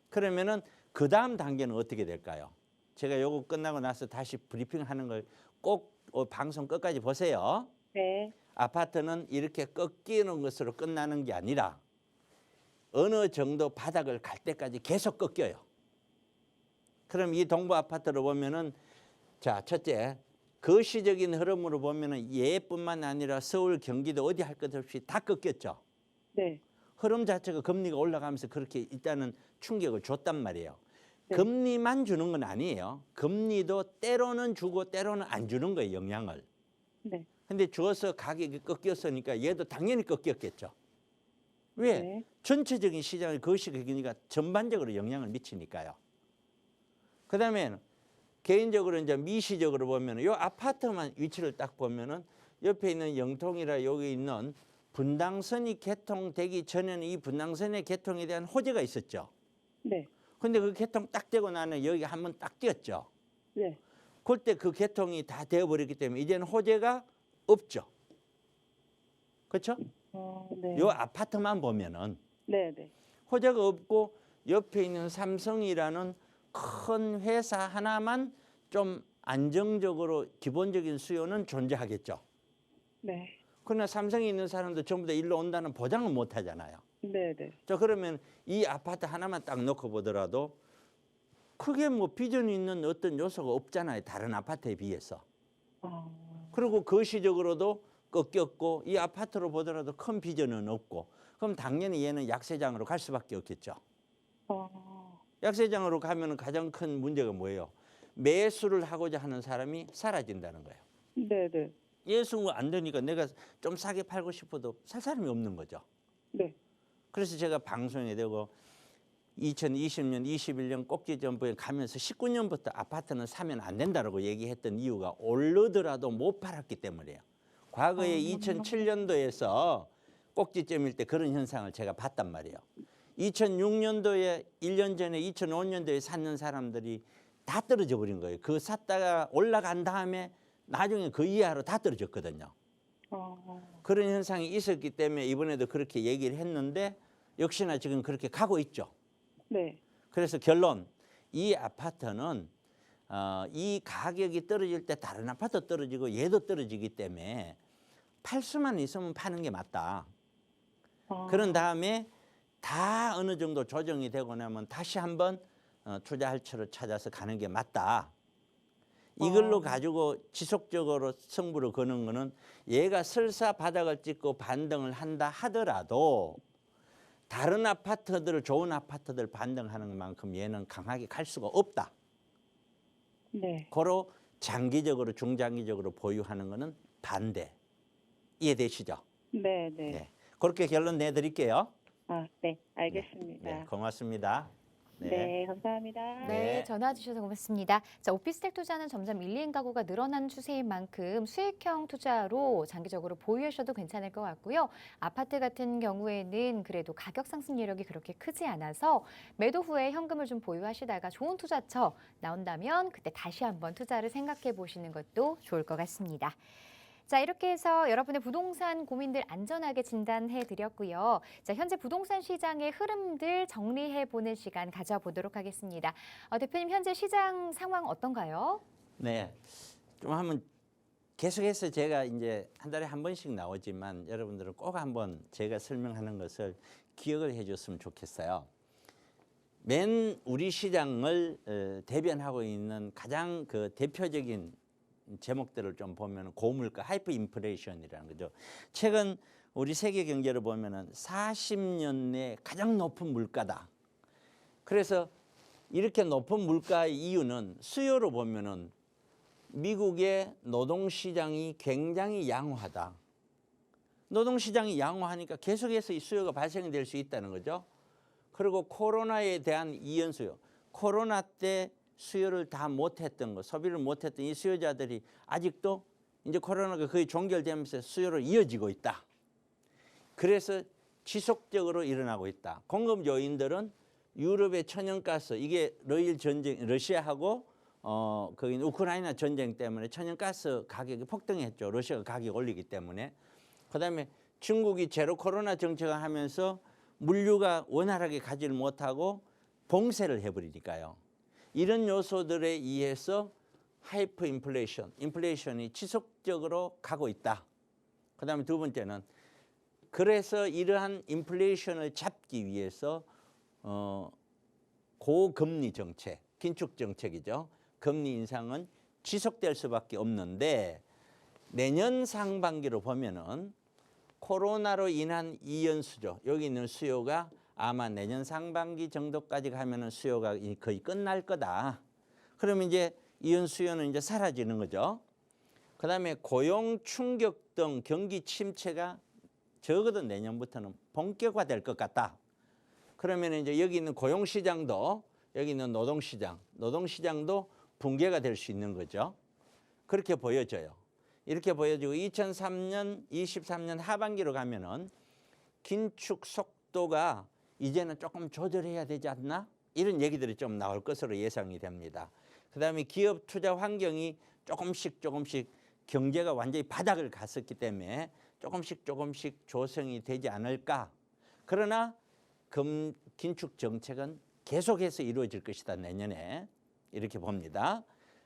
그러면은 그 다음 단계는 어떻게 될까요? 제가 요거 끝나고 나서 다시 브리핑하는 걸 꼭 방송 끝까지 보세요. 네. 아파트는 이렇게 꺾이는 것으로 끝나는 게 아니라 어느 정도 바닥을 갈 때까지 계속 꺾여요. 그럼 이 동부 아파트로 보면은 자, 첫째, 거시적인 흐름으로 보면은 예뿐만 아니라 서울, 경기도 어디 할 것 없이 다 꺾였죠. 네. 흐름 자체가 금리가 올라가면서 그렇게 일단은 충격을 줬단 말이에요. 네. 금리만 주는 건 아니에요. 금리도 때로는 주고 때로는 안 주는 거예요, 영향을. 네. 근데 주어서 가격이 꺾였으니까 얘도 당연히 꺾였겠죠. 왜? 네. 전체적인 시장의 거시기니까 전반적으로 영향을 미치니까요. 그다음에 개인적으로 이제 미시적으로 보면 요 아파트만 위치를 딱 보면은 옆에 있는 영통이라 여기 있는 분당선이 개통되기 전에는 이 분당선의 개통에 대한 호재가 있었죠. 네. 근데 그 개통 딱 되고 나는 여기 한번 딱 뛰었죠. 네. 그때 그 개통이 다 되어버렸기 때문에 이제는 호재가 없죠. 그렇죠? 네. 요 아파트만 보면은 네, 네. 호재가 없고 옆에 있는 삼성이라는 큰 회사 하나만 좀 안정적으로 기본적인 수요는 존재하겠죠. 네. 그러나 삼성이 있는 사람도 전부 다 일로 온다는 보장은 못 하잖아요. 네, 네. 자, 그러면 이 아파트 하나만 딱 놓고 보더라도 크게 뭐 비전이 있는 어떤 요소가 없잖아요. 다른 아파트에 비해서. 그리고 거시적으로도 꺾였고 이 아파트로 보더라도 큰 비전은 없고 그럼 당연히 얘는 약세장으로 갈 수밖에 없겠죠. 약세장으로 가면 가장 큰 문제가 뭐예요? 매수를 하고자 하는 사람이 사라진다는 거예요. 네, 네. 예수가 안 되니까 내가 좀 싸게 팔고 싶어도 살 사람이 없는 거죠. 네. 그래서 제가 방송에 되고 2020년, 21년 꼭지점부에 가면서 19년부터 아파트는 사면 안 된다고 얘기했던 이유가 오르더라도 못 팔았기 때문이에요. 과거에 2007년도에서 꼭지점일 때 그런 현상을 제가 봤단 말이에요. 2006년도에 1년 전에 2005년도에 샀는 사람들이 다 떨어져 버린 거예요. 그 샀다가 올라간 다음에 나중에 그 이하로 다 떨어졌거든요. 그런 현상이 있었기 때문에 이번에도 그렇게 얘기를 했는데 역시나 지금 그렇게 가고 있죠. 네. 그래서 결론, 이 아파트는 이 가격이 떨어질 때 다른 아파트 떨어지고 얘도 떨어지기 때문에 팔 수만 있으면 파는 게 맞다. 그런 다음에 다 어느 정도 조정이 되고 나면 다시 한번 투자할 처를 찾아서 가는 게 맞다. 이걸로 가지고 지속적으로 승부를 거는 거는 얘가 설사 바닥을 찍고 반등을 한다 하더라도 다른 아파트들, 좋은 아파트들 반등하는 만큼 얘는 강하게 갈 수가 없다. 네. 고로 장기적으로, 중장기적으로 보유하는 거는 반대. 이해되시죠? 네, 네. 네. 그렇게 결론 내드릴게요. 네. 알겠습니다. 네, 고맙습니다. 네, 감사합니다. 네, 전화 주셔서 고맙습니다. 자, 오피스텔 투자는 점점 1, 2인 가구가 늘어나는 추세인 만큼 수익형 투자로 장기적으로 보유하셔도 괜찮을 것 같고요. 아파트 같은 경우에는 그래도 가격 상승 여력이 그렇게 크지 않아서 매도 후에 현금을 좀 보유하시다가 좋은 투자처 나온다면 그때 다시 한번 투자를 생각해 보시는 것도 좋을 것 같습니다. 자, 이렇게 해서 여러분의 부동산 고민들 안전하게 진단해 드렸고요. 자, 현재 부동산 시장의 흐름들 정리해 보는 시간 가져보도록 하겠습니다. 대표님, 현재 시장 상황 어떤가요? 네, 좀 한번 계속해서 제가 이제 한 달에 한 번씩 나오지만 여러분들은 꼭 한번 제가 설명하는 것을 기억을 해줬으면 좋겠어요. 맨 우리 시장을 대변하고 있는 가장 그 대표적인 제목들을 좀 보면 고물가, 하이퍼 인플레이션이라는 거죠. 최근 우리 세계 경제를 보면은 40년 내 가장 높은 물가다. 그래서 이렇게 높은 물가의 이유는 수요로 보면은 미국의 노동시장이 굉장히 양호하다. 노동시장이 양호하니까 계속해서 이 수요가 발생이 될 수 있다는 거죠. 그리고 코로나에 대한 이연수요. 코로나 때 수요를 다 못했던 거, 소비를 못했던 이 수요자들이 아직도 이제 코로나가 거의 종결되면서 수요로 이어지고 있다. 그래서 지속적으로 일어나고 있다. 공급 요인들은 유럽의 천연가스, 이게 러일 전쟁, 러시아하고 거기 우크라이나 전쟁 때문에 천연가스 가격이 폭등했죠. 러시아가 가격 올리기 때문에. 그다음에 중국이 제로 코로나 정책을 하면서 물류가 원활하게 가지를 못하고 봉쇄를 해버리니까요. 이런 요소들에 의해서 하이퍼 인플레이션, 인플레이션이 지속적으로 가고 있다. 그다음에 두 번째는 그래서 이러한 인플레이션을 잡기 위해서 고금리 정책, 긴축 정책이죠. 금리 인상은 지속될 수밖에 없는데 내년 상반기로 보면은 코로나로 인한 이연수죠. 여기 있는 수요가 아마 내년 상반기 정도까지 가면은 수요가 거의 끝날 거다. 그러면 이제 이연 수요는 이제 사라지는 거죠. 그다음에 고용 충격 등 경기 침체가 적어도 내년부터는 본격화될 것 같다. 그러면 이제 여기 있는 고용 시장도 여기 있는 노동시장도 붕괴가 될 수 있는 거죠. 그렇게 보여져요. 이렇게 보여지고 23년 하반기로 가면은 긴축 속도가 이제는 조금 조절해야 되지 않나? 이런 얘기들이 좀 나올 것으로 예상이 됩니다. 그다음에 기업 투자 환경이 조금씩 경제가 완전히 바닥을 갔었기 때문에 조금씩 조성이 되지 않을까. 그러나 긴축 정책은 계속해서 이루어질 것이다, 내년에. 이렇게 봅니다.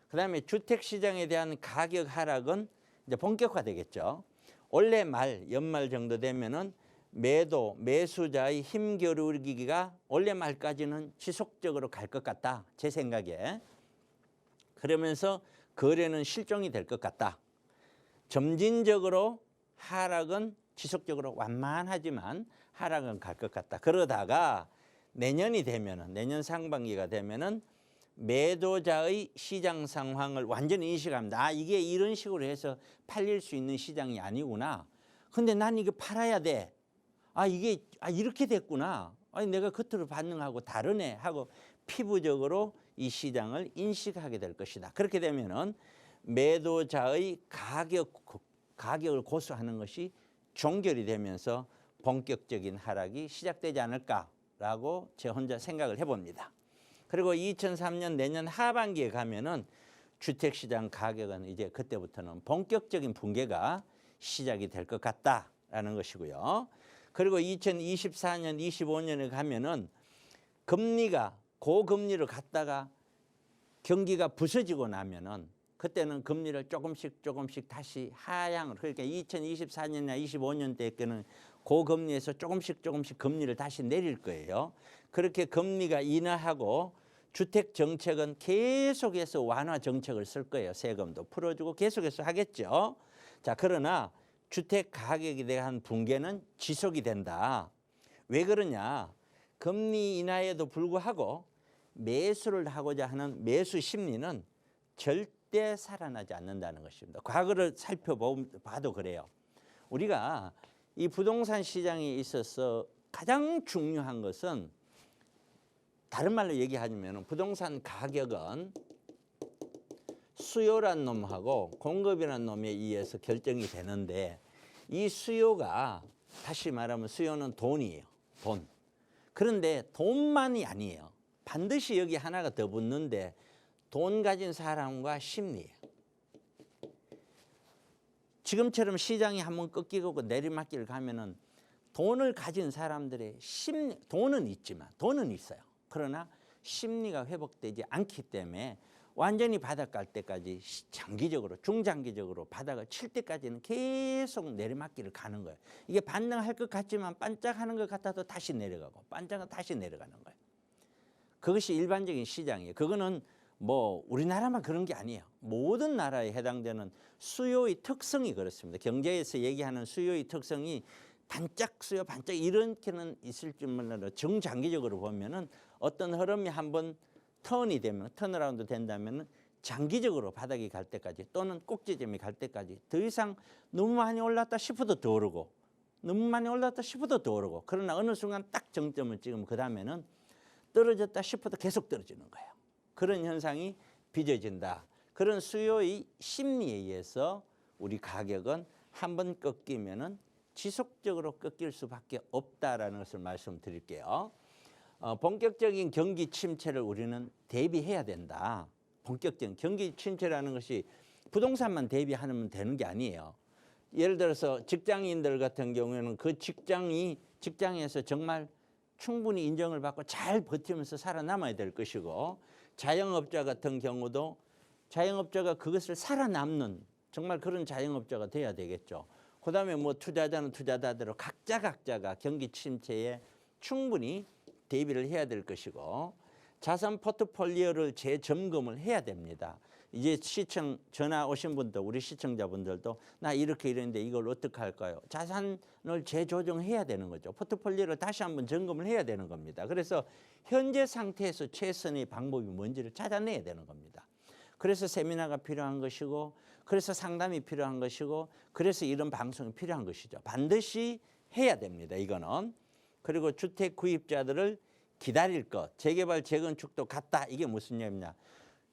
그다음에 주택 시장에 대한 가격 하락은 이제 본격화되겠죠. 올해 연말 정도 되면은 매수자의 힘겨루기가 올해 말까지는 지속적으로 갈 것 같다, 제 생각에. 그러면서 거래는 실종이 될 것 같다. 점진적으로 하락은 지속적으로 완만하지만 하락은 갈 것 같다. 그러다가 내년 상반기가 되면은 매도자의 시장 상황을 완전히 인식합니다. 이게 이런 식으로 해서 팔릴 수 있는 시장이 아니구나. 근데 난 이게 팔아야 돼. 이게 이렇게 됐구나. 내가 겉으로 반응하고 다르네 하고 피부적으로 이 시장을 인식하게 될 것이다. 그렇게 되면은 매도자의 가격을 고수하는 것이 종결이 되면서 본격적인 하락이 시작되지 않을까라고 제 혼자 생각을 해봅니다. 그리고 2003년 내년 하반기에 가면은 주택시장 가격은 이제 그때부터는 본격적인 붕괴가 시작이 될 것 같다라는 것이고요. 그리고 2024년, 25년에 가면은 고금리로 갔다가 경기가 부서지고 나면은 그때는 금리를 조금씩 다시 하향으로, 그러니까 2024년이나 25년 때는 고금리에서 조금씩 금리를 다시 내릴 거예요. 그렇게 금리가 인하하고 주택 정책은 계속해서 완화 정책을 쓸 거예요. 세금도 풀어주고 계속해서 하겠죠. 자, 그러나 주택 가격에 대한 붕괴는 지속이 된다. 왜 그러냐? 금리 인하에도 불구하고 매수를 하고자 하는 매수 심리는 절대 살아나지 않는다는 것입니다. 과거를 살펴봐도 그래요. 우리가 이 부동산 시장에 있어서 가장 중요한 것은, 다른 말로 얘기하자면 부동산 가격은 수요란 놈하고 공급이란 놈에 의해서 결정이 되는데, 이 수요가, 다시 말하면 수요는 돈이에요. 돈. 그런데 돈만이 아니에요. 반드시 여기 하나가 더 붙는데 돈 가진 사람과 심리예요. 지금처럼 시장이 한번 꺾이고 내리막길 가면은 돈을 가진 사람들의 돈은 있지만 돈은 있어요. 그러나 심리가 회복되지 않기 때문에 완전히 바닥 갈 때까지 장기적으로 중장기적으로 바닥을 칠 때까지는 계속 내리막길을 가는 거예요. 이게 반등할 것 같지만 반짝하는 것 같아도 다시 내려가고 반짝은 다시 내려가는 거예요. 그것이 일반적인 시장이에요. 그거는 뭐 우리나라만 그런 게 아니에요. 모든 나라에 해당되는 수요의 특성이 그렇습니다. 경제에서 얘기하는 수요의 특성이 반짝 수요 반짝 이렇게는 있을 줄 몰라도 중장기적으로 보면은 어떤 흐름이 한번 턴이 되면 턴어라운드 된다면은 장기적으로 바닥이 갈 때까지 또는 꼭지점이 갈 때까지 더 이상 너무 많이 올랐다 싶어도 더 오르고 너무 많이 올랐다 싶어도 더 오르고 그러나 어느 순간 딱 정점을 찍으면 그 다음에는 떨어졌다 싶어도 계속 떨어지는 거예요. 그런 현상이 빚어진다. 그런 수요의 심리에 의해서 우리 가격은 한번 꺾이면은 지속적으로 꺾일 수밖에 없다라는 것을 말씀드릴게요. 본격적인 경기 침체를 우리는 대비해야 된다. 본격적인 경기 침체라는 것이 부동산만 대비하면 되는 게 아니에요. 예를 들어서 직장인들 같은 경우에는 그 직장에서 정말 충분히 인정을 받고 잘 버티면서 살아남아야 될 것이고 자영업자 같은 경우도 자영업자가 그것을 살아남는 정말 그런 자영업자가 돼야 되겠죠. 그다음에 뭐 투자자는 투자자대로 각자가 경기 침체에 충분히 대비를 해야 될 것이고 자산 포트폴리오를 재점검을 해야 됩니다. 이제 시청 전화 오신 분도 우리 시청자분들도 나 이렇게 이랬는데 이걸 어떻게 할까요? 자산을 재조정해야 되는 거죠. 포트폴리오를 다시 한번 점검을 해야 되는 겁니다. 그래서 현재 상태에서 최선의 방법이 뭔지를 찾아내야 되는 겁니다. 그래서 세미나가 필요한 것이고 그래서 상담이 필요한 것이고 그래서 이런 방송이 필요한 것이죠. 반드시 해야 됩니다. 이거는. 그리고 주택 구입자들을 기다릴 것. 재개발, 재건축도 같다. 이게 무슨 얘기냐.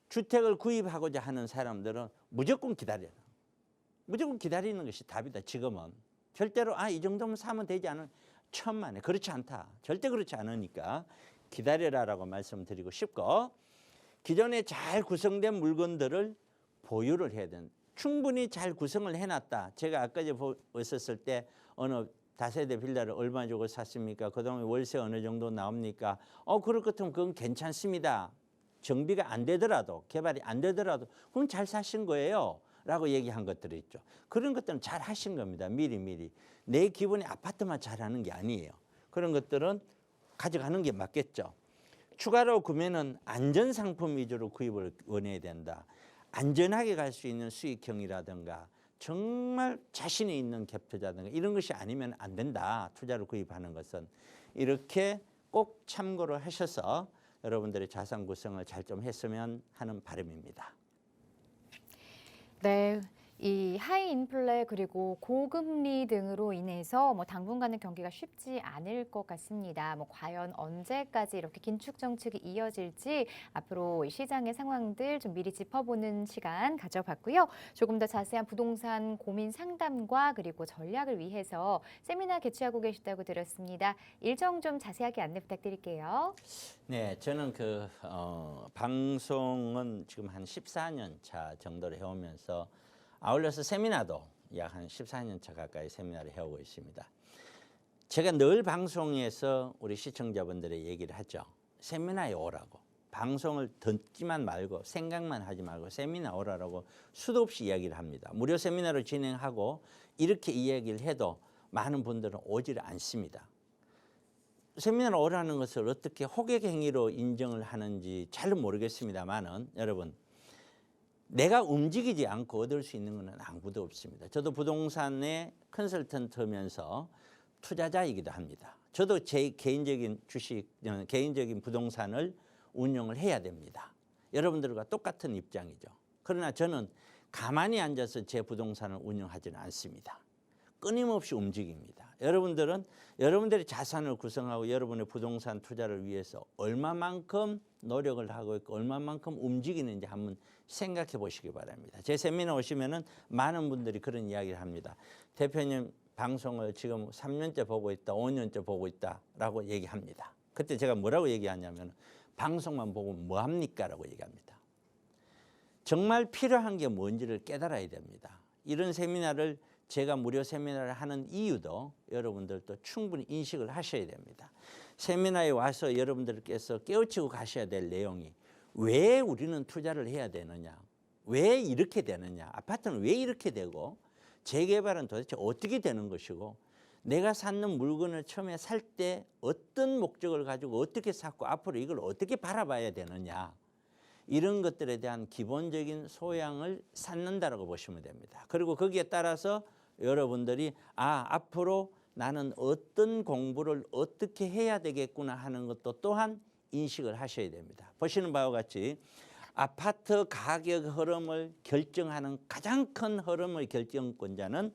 주택을 구입하고자 하는 사람들은 무조건 기다려요. 무조건 기다리는 것이 답이다. 지금은. 절대로 이 정도면 사면 되지 않은 천만에. 그렇지 않다. 절대 그렇지 않으니까 기다려라라고 말씀드리고 싶고 기존에 잘 구성된 물건들을 보유를 해야 된다. 충분히 잘 구성을 해놨다. 제가 아까 보셨을 때 어느 다세대 빌라를 얼마 주고 샀습니까? 그동안 월세 어느 정도 나옵니까? 그럴 것 같으면 그건 괜찮습니다. 정비가 안 되더라도 개발이 안 되더라도 그건 잘 사신 거예요. 라고 얘기한 것들이 있죠. 그런 것들은 잘 하신 겁니다. 미리. 내 기분에 아파트만 잘하는 게 아니에요. 그런 것들은 가져가는 게 맞겠죠. 추가로 구매는 안전상품 위주로 구입을 원해야 된다. 안전하게 갈 수 있는 수익형이라든가 정말 자신이 있는 갭 투자든가 이런 것이 아니면 안 된다. 투자를 구입하는 것은. 이렇게 꼭 참고를 하셔서 여러분들의 자산 구성을 잘 좀 했으면 하는 바람입니다. 네. 이 하이 인플레 그리고 고금리 등으로 인해서 당분간은 경기가 쉽지 않을 것 같습니다. 과연 언제까지 이렇게 긴축 정책이 이어질지 앞으로 시장의 상황들 좀 미리 짚어보는 시간 가져봤고요. 조금 더 자세한 부동산 고민 상담과 그리고 전략을 위해서 세미나 개최하고 계시다고 들었습니다. 일정 좀 자세하게 안내 부탁드릴게요. 네, 저는 방송은 지금 한 14년 차 정도를 해오면서 아울러서 세미나도 약 한 14년 차 가까이 세미나를 해오고 있습니다. 제가 늘 방송에서 우리 시청자분들의 얘기를 하죠. 세미나에 오라고. 방송을 듣지만 말고 생각만 하지 말고 세미나 오라라고 수도 없이 이야기를 합니다. 무료 세미나를 진행하고 이렇게 이야기를 해도 많은 분들은 오지를 않습니다. 세미나를 오라는 것을 어떻게 호객 행위로 인정을 하는지 잘 모르겠습니다만은 여러분 내가 움직이지 않고 얻을 수 있는 것은 아무도 없습니다. 저도 부동산의 컨설턴트면서 투자자이기도 합니다. 저도 제 개인적인 개인적인 부동산을 운영을 해야 됩니다. 여러분들과 똑같은 입장이죠. 그러나 저는 가만히 앉아서 제 부동산을 운영하지는 않습니다. 끊임없이 움직입니다. 여러분들은 여러분들의 자산을 구성하고 여러분의 부동산 투자를 위해서 얼마만큼 노력을 하고 있고 얼마만큼 움직이는지 한번 생각해 보시기 바랍니다. 제 세미나 오시면은 많은 분들이 그런 이야기를 합니다. 대표님 방송을 지금 3년째 보고 있다, 5년째 보고 있다라고 얘기합니다. 그때 제가 뭐라고 얘기하냐면 방송만 보고 뭐합니까? 라고 얘기합니다. 정말 필요한 게 뭔지를 깨달아야 됩니다. 이런 세미나를 제가 무료 세미나를 하는 이유도 여러분들도 충분히 인식을 하셔야 됩니다. 세미나에 와서 여러분들께서 깨우치고 가셔야 될 내용이 왜 우리는 투자를 해야 되느냐, 왜 이렇게 되느냐, 아파트는 왜 이렇게 되고 재개발은 도대체 어떻게 되는 것이고 내가 사는 물건을 처음에 살 때 어떤 목적을 가지고 어떻게 샀고 앞으로 이걸 어떻게 바라봐야 되느냐, 이런 것들에 대한 기본적인 소양을 쌓는다라고 보시면 됩니다. 그리고 거기에 따라서 여러분들이 앞으로 나는 어떤 공부를 어떻게 해야 되겠구나 하는 것도 또한 인식을 하셔야 됩니다. 보시는 바와 같이 아파트 가격 흐름을 결정하는 가장 큰 흐름의 결정권자는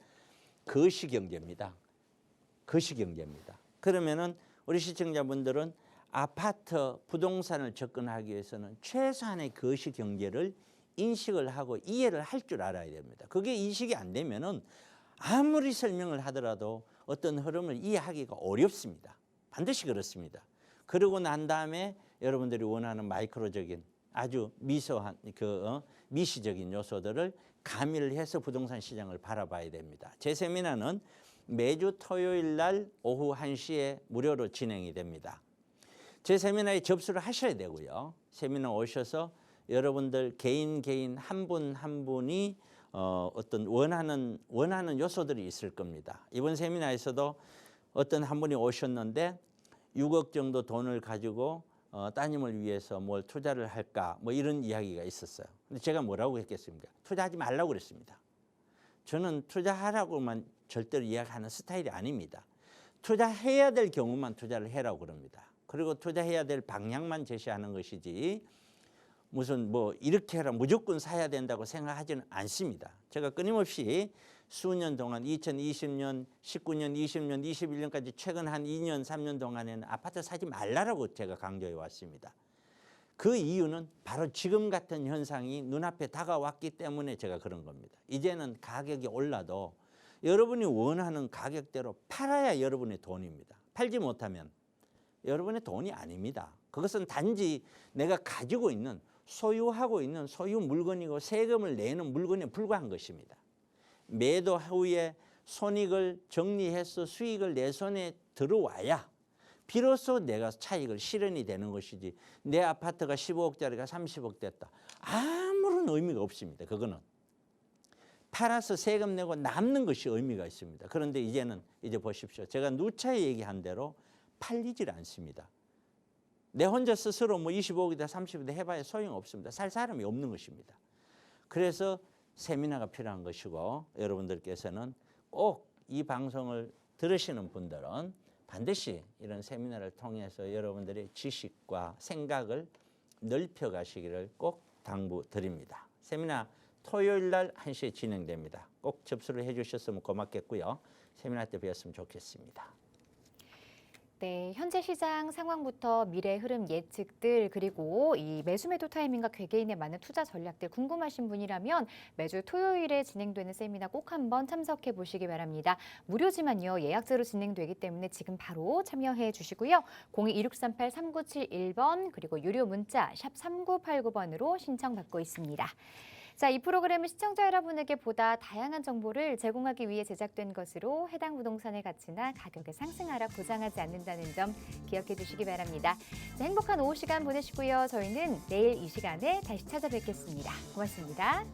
거시경제입니다. 거시경제입니다. 그러면은 우리 시청자분들은 아파트 부동산을 접근하기 위해서는 최소한의 거시경제를 인식을 하고 이해를 할 줄 알아야 됩니다. 그게 인식이 안 되면은 아무리 설명을 하더라도 어떤 흐름을 이해하기가 어렵습니다. 반드시 그렇습니다. 그러고 난 다음에 여러분들이 원하는 마이크로적인 아주 미소한 미시적인 요소들을 가미를 해서 부동산 시장을 바라봐야 됩니다. 제 세미나는 매주 토요일 날 오후 1시에 무료로 진행이 됩니다. 제 세미나에 접수를 하셔야 되고요. 세미나 오셔서 여러분들 개인 한 분 한 분이 어떤 원하는 요소들이 있을 겁니다. 이번 세미나에서도 어떤 한 분이 오셨는데 6억 정도 돈을 가지고 따님을 위해서 뭘 투자를 할까 뭐 이런 이야기가 있었어요. 근데 제가 뭐라고 했겠습니까? 투자하지 말라고 그랬습니다. 저는 투자하라고만 절대로 이야기하는 스타일이 아닙니다. 투자해야 될 경우만 투자를 해라고 그럽니다. 그리고 투자해야 될 방향만 제시하는 것이지 무슨 뭐 이렇게 해라 무조건 사야 된다고 생각하지는 않습니다. 제가 끊임없이 수년 동안 2020년, 19년, 20년, 21년까지 최근 한 2년, 3년 동안에는 아파트 사지 말라라고 제가 강조해 왔습니다. 그 이유는 바로 지금 같은 현상이 눈앞에 다가왔기 때문에 제가 그런 겁니다. 이제는 가격이 올라도 여러분이 원하는 가격대로 팔아야 여러분의 돈입니다. 팔지 못하면 여러분의 돈이 아닙니다. 그것은 단지 내가 가지고 있는 소유하고 있는 소유 물건이고 세금을 내는 물건에 불과한 것입니다. 매도 후에 손익을 정리해서 수익을 내 손에 들어와야 비로소 내가 차익을 실현이 되는 것이지 내 아파트가 15억짜리가 30억 됐다. 아무런 의미가 없습니다. 그거는. 팔아서 세금 내고 남는 것이 의미가 있습니다. 그런데 이제 보십시오. 제가 누차 얘기한 대로 팔리질 않습니다. 내 혼자 스스로 뭐 25억이다 30억이다 해봐야 소용없습니다. 살 사람이 없는 것입니다. 그래서 세미나가 필요한 것이고 여러분들께서는 꼭 이 방송을 들으시는 분들은 반드시 이런 세미나를 통해서 여러분들의 지식과 생각을 넓혀가시기를 꼭 당부드립니다. 세미나 토요일 날 1시에 진행됩니다. 꼭 접수를 해주셨으면 고맙겠고요. 세미나 때 뵈었으면 좋겠습니다. 네, 현재 시장 상황부터 미래 흐름 예측들 그리고 이 매수 매도 타이밍과 개개인의 많은 투자 전략들 궁금하신 분이라면 매주 토요일에 진행되는 세미나 꼭 한번 참석해 보시기 바랍니다. 무료지만요. 예약제로 진행되기 때문에 지금 바로 참여해 주시고요. 02-2638-3971번 그리고 유료 문자 샵 3989번으로 신청받고 있습니다. 자, 이 프로그램은 시청자 여러분에게 보다 다양한 정보를 제공하기 위해 제작된 것으로 해당 부동산의 가치나 가격의 상승 하락 보장하지 않는다는 점 기억해 주시기 바랍니다. 자, 행복한 오후 시간 보내시고요. 저희는 내일 이 시간에 다시 찾아뵙겠습니다. 고맙습니다.